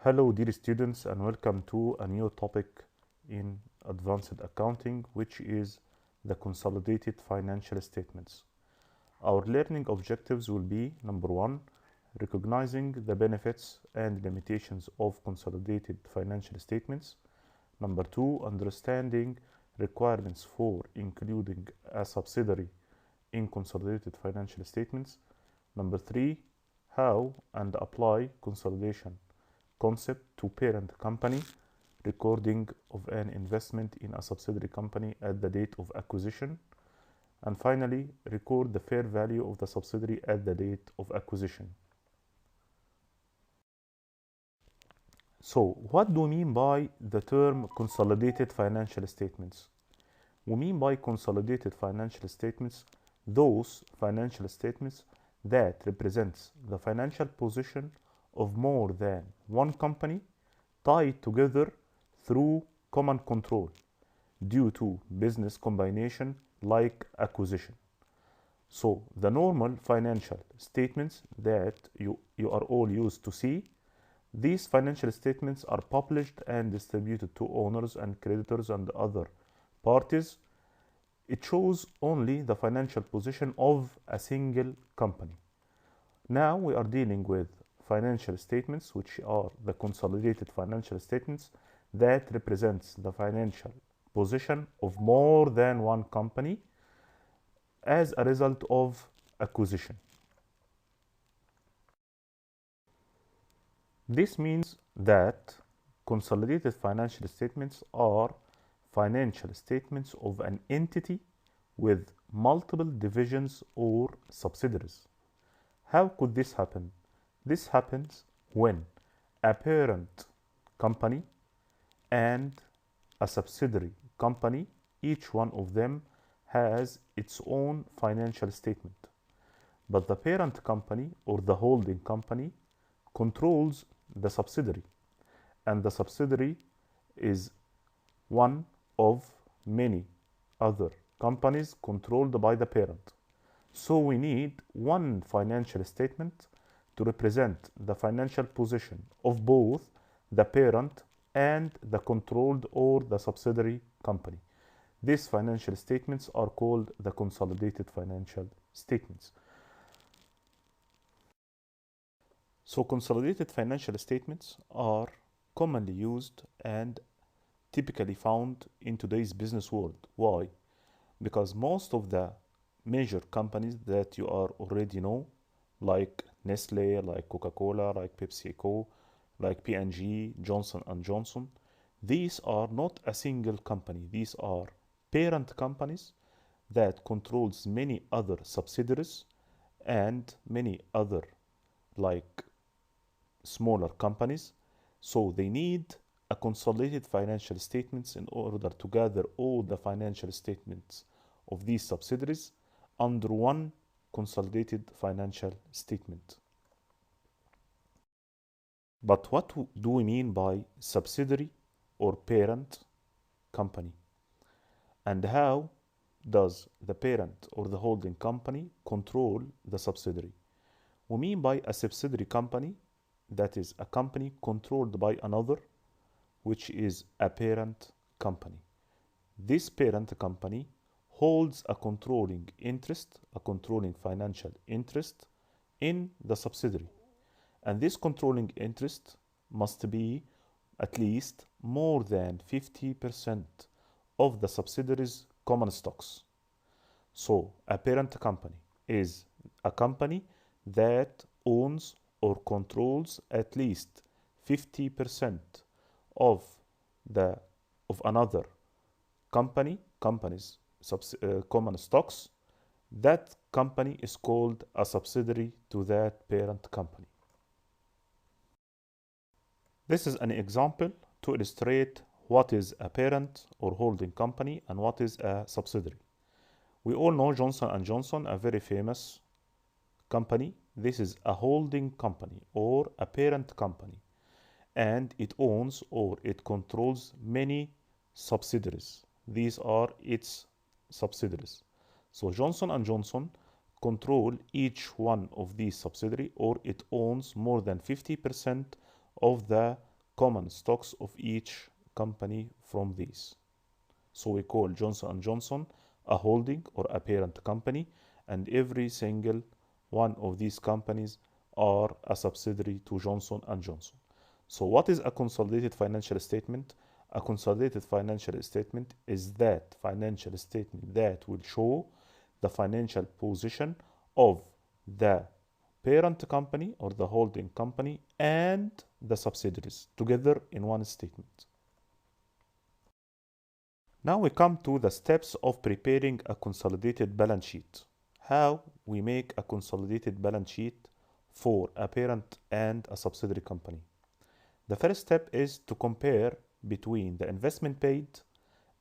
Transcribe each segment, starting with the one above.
Hello dear students, and welcome to a new topic in advanced accounting, which is the consolidated financial statements. Our learning objectives will be: number one, recognizing the benefits and limitations of consolidated financial statements; number two, understanding requirements for including a subsidiary in consolidated financial statements; number three, how and apply consolidation concept to parent company, recording of an investment in a subsidiary company at the date of acquisition; and finally, record the fair value of the subsidiary at the date of acquisition. So, what do we mean by the term consolidated financial statements? We mean by consolidated financial statements those financial statements that represents the financial position of more than one company tied together through common control due to business combination like acquisition. So the normal financial statements that you are all used to see, these financial statements are published and distributed to owners and creditors and other parties. It shows only the financial position of a single company. Now we are dealing with financial statements, which are the consolidated financial statements that represents the financial position of more than one company as a result of acquisition. This means that consolidated financial statements are financial statements of an entity with multiple divisions or subsidiaries. How could this happen? This happens when a parent company and a subsidiary company, each one of them has its own financial statement. But the parent company or the holding company controls the subsidiary, and the subsidiary is one of many other companies controlled by the parent. So we need one financial statement to represent the financial position of both the parent and the controlled or the subsidiary company. These financial statements are called the consolidated financial statements. So consolidated financial statements are commonly used and typically found in today's business world. Why? Because most of the major companies that you are already know, like Nestle, like Coca-Cola, like PepsiCo, like P&G, Johnson & Johnson, these are not a single company. These are parent companies that controls many other subsidiaries and many other like smaller companies. So they need a consolidated financial statements in order to gather all the financial statements of these subsidiaries under one consolidated financial statement. But what do we mean by subsidiary or parent company? And how does the parent or the holding company control the subsidiary? We mean by a subsidiary company, that is a company controlled by another, which is a parent company. This parent company holds a controlling interest, a controlling financial interest in the subsidiary. And this controlling interest must be at least more than 50% of the subsidiary's common stocks. So a parent company is a company that owns or controls at least 50% of another company's common stocks. That company is called a subsidiary to that parent company. This is an example to illustrate what is a parent or holding company and what is a subsidiary. We all know Johnson & Johnson, a very famous company. This is a holding company or a parent company, and it owns or it controls many subsidiaries. These are its subsidiaries. So Johnson & Johnson control each one of these subsidiaries, or it owns more than 50% of the common stocks of each company from these. So we call Johnson & Johnson a holding or a parent company, and every single one of these companies are a subsidiary to Johnson & Johnson. So what is a consolidated financial statement? A consolidated financial statement is that financial statement that will show the financial position of the parent company or the holding company and the subsidiaries together in one statement. Now we come to the steps of preparing a consolidated balance sheet. How we make a consolidated balance sheet for a parent and a subsidiary company. The first step is to compare between the investment paid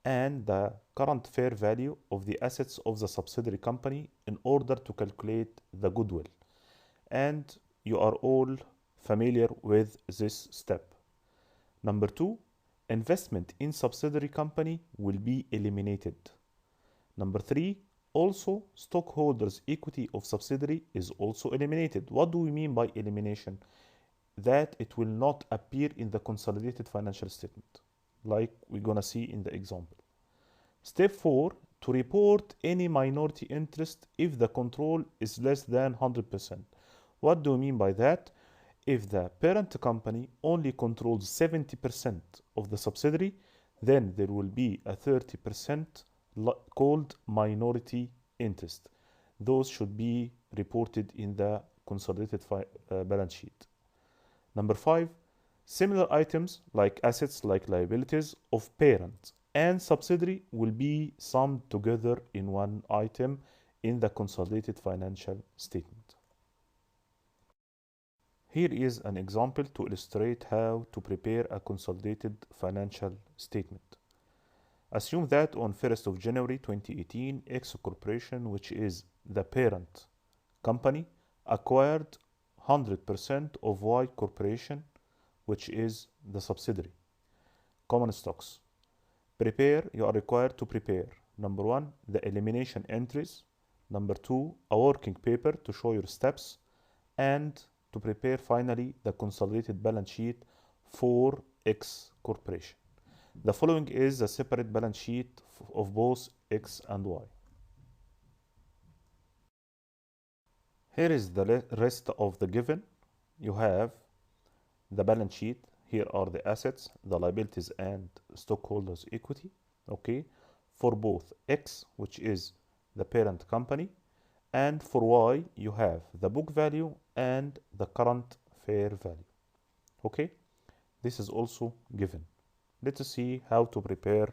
and the current fair value of the assets of the subsidiary company in order to calculate the goodwill. And you are all familiar with this step. Number two, investment in subsidiary company will be eliminated. Number three, also stockholders' equity of subsidiary is also eliminated. What do we mean by elimination? That it will not appear in the consolidated financial statement, like we're gonna see in the example. Step 4, to report any minority interest if the control is less than 100%. What do we mean by that? If the parent company only controls 70% of the subsidiary, then there will be a 30% called minority interest. Those should be reported in the consolidated balance sheet. Number 5, similar items like assets, like liabilities of parent and subsidiary will be summed together in one item in the consolidated financial statement. Here is an example to illustrate how to prepare a consolidated financial statement. Assume that on 1st of January 2018, X Corporation, which is the parent company, acquired 100% of Y Corporation, which is the subsidiary. Common stocks. You are required to prepare, number 1, the elimination entries, number 2, a working paper to show your steps, and to prepare finally the consolidated balance sheet for X Corporation. The following is a separate balance sheet of both X and Y. Here is the rest of the given. You have the balance sheet. Here are the assets, the liabilities, and stockholders' equity. Okay, for both X, which is the parent company, and for Y, you have the book value and the current fair value. Okay, this is also given. Let us see how to prepare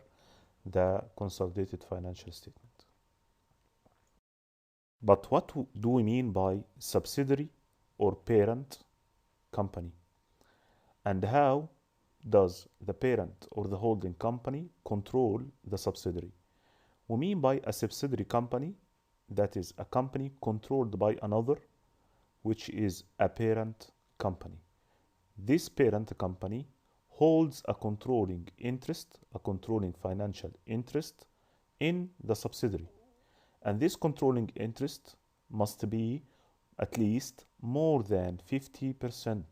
the consolidated financial statement. But what do we mean by subsidiary or parent company? And how does the parent or the holding company control the subsidiary? We mean by a subsidiary company, that is a company controlled by another, which is a parent company. This parent company holds a controlling interest, a controlling financial interest in the subsidiary. And this controlling interest must be at least more than 50%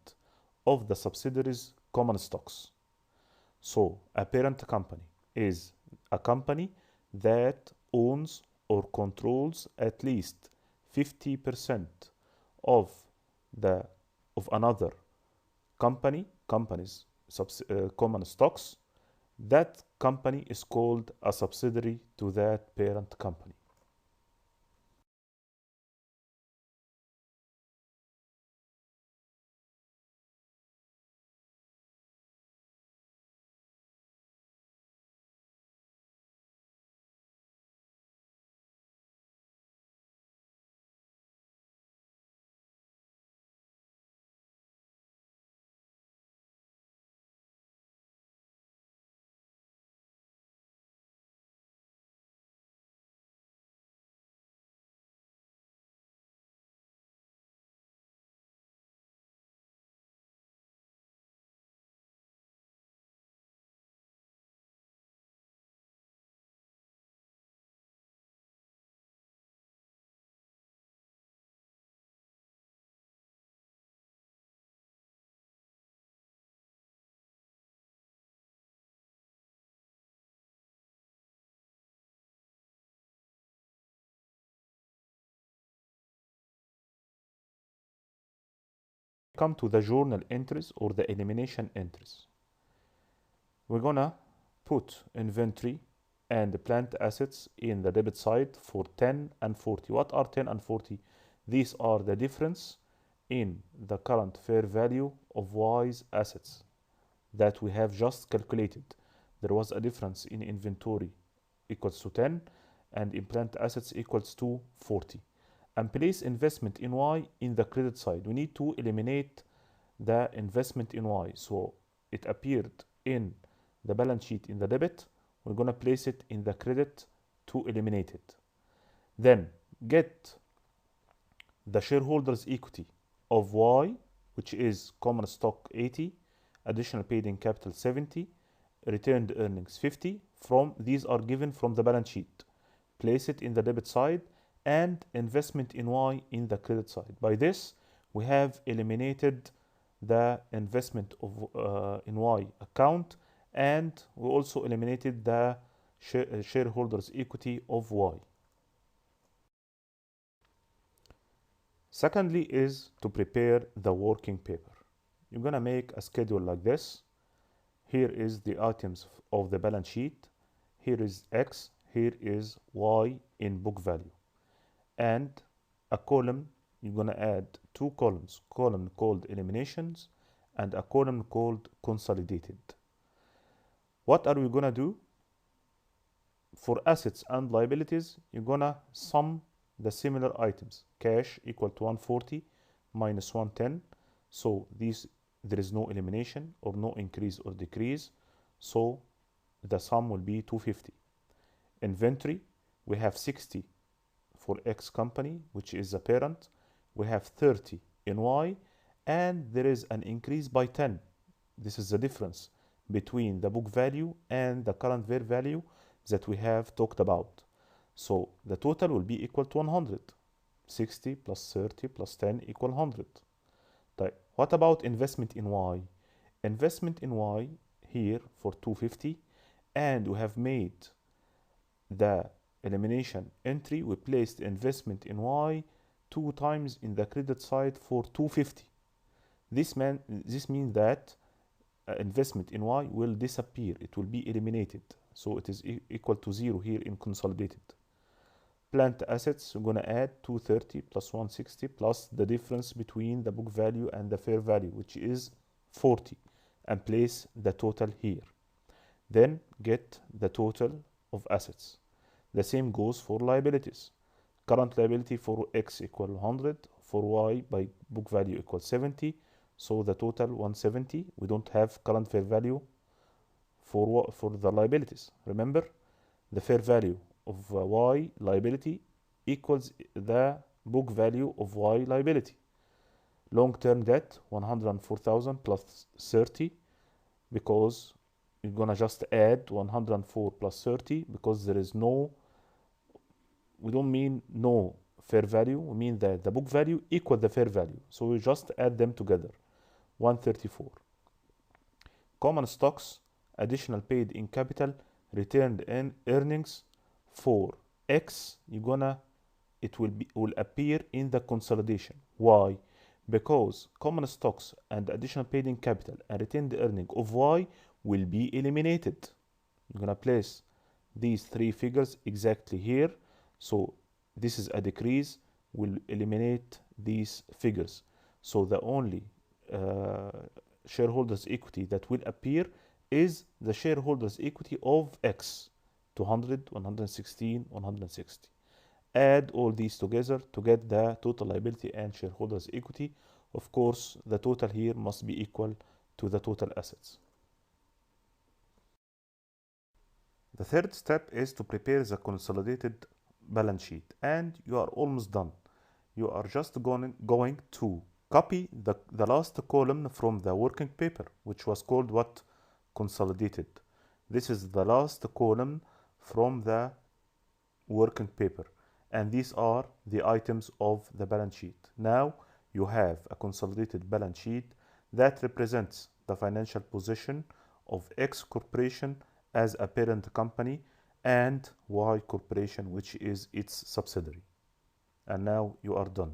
of the subsidiary's common stocks. So a parent company is a company that owns or controls at least 50% of another company's common stocks. That company is called a subsidiary to that parent company. come to the journal entries or the elimination entries. We're gonna put inventory and plant assets in the debit side for 10 and 40. What are 10 and 40? These are the difference in the current fair value of Y's assets that we have just calculated. There was a difference in inventory equals to 10 and in plant assets equals to 40. And place investment in Y in the credit side. We need to eliminate the investment in Y. So it appeared in the balance sheet in the debit. We're going to place it in the credit to eliminate it. Then get the shareholders' equity of Y, which is common stock 80, additional paid in capital 70, returned earnings 50. These are given from the balance sheet. Place it in the debit side and investment in Y in the credit side. By this, we have eliminated the investment of in Y account, and we also eliminated the shareholders' equity of Y. Secondly is to prepare the working paper. You're going to make a schedule like this. Here is the items of the balance sheet. Here is X, here is Y in book value. And a column, you're going to add two columns, column called eliminations and a column called consolidated. What are we going to do? For assets and liabilities, you're going to sum the similar items. Cash equal to 140 minus 110. So there is no elimination or no increase or decrease. So the sum will be 250. Inventory, we have 60 for X company, which is a parent. We have 30 in Y, and there is an increase by 10. This is the difference between the book value and the current fair value that we have talked about. So the total will be equal to 100. 60 plus 30 plus 10 equal 100. What about investment in Y? Investment in Y here for 250, and we have made the elimination entry. We placed investment in Y 2 times in the credit side for 250. This means that investment in Y will disappear. It will be eliminated. So it is equal to 0 here in consolidated. Plant assets, we're going to add 230 plus 160 plus the difference between the book value and the fair value, which is 40, and place the total here. Then get the total of assets. The same goes for liabilities. Current liability for X equal 100, for Y by book value equals 70, so the total 170. We don't have current fair value for the liabilities. Remember, the fair value of Y liability equals the book value of Y liability. Long-term debt 104,000 plus 30, because you're gonna just add 104 plus 30 because there is no, we don't mean no fair value, we mean that the book value equals the fair value, so we just add them together. 134. Common stocks, additional paid in capital, returned in earnings for X, it will appear in the consolidation. Why? Because common stocks and additional paid in capital and retained earning of Y will be eliminated. You're gonna place these three figures exactly here. So this is a decrease, will eliminate these figures. So the only shareholders equity that will appear is the shareholders equity of X, 200, 116, 160. Add all these together to get the total liability and shareholders equity. Of course, the total here must be equal to the total assets. The third step is to prepare the consolidated balance sheet, and you are almost done. You are just going to copy the last column from the working paper, which was called what? Consolidated. This is the last column from the working paper, and these are the items of the balance sheet. Now you have a consolidated balance sheet that represents the financial position of X corporation as a parent company and Y corporation, which is its subsidiary. And now you are done.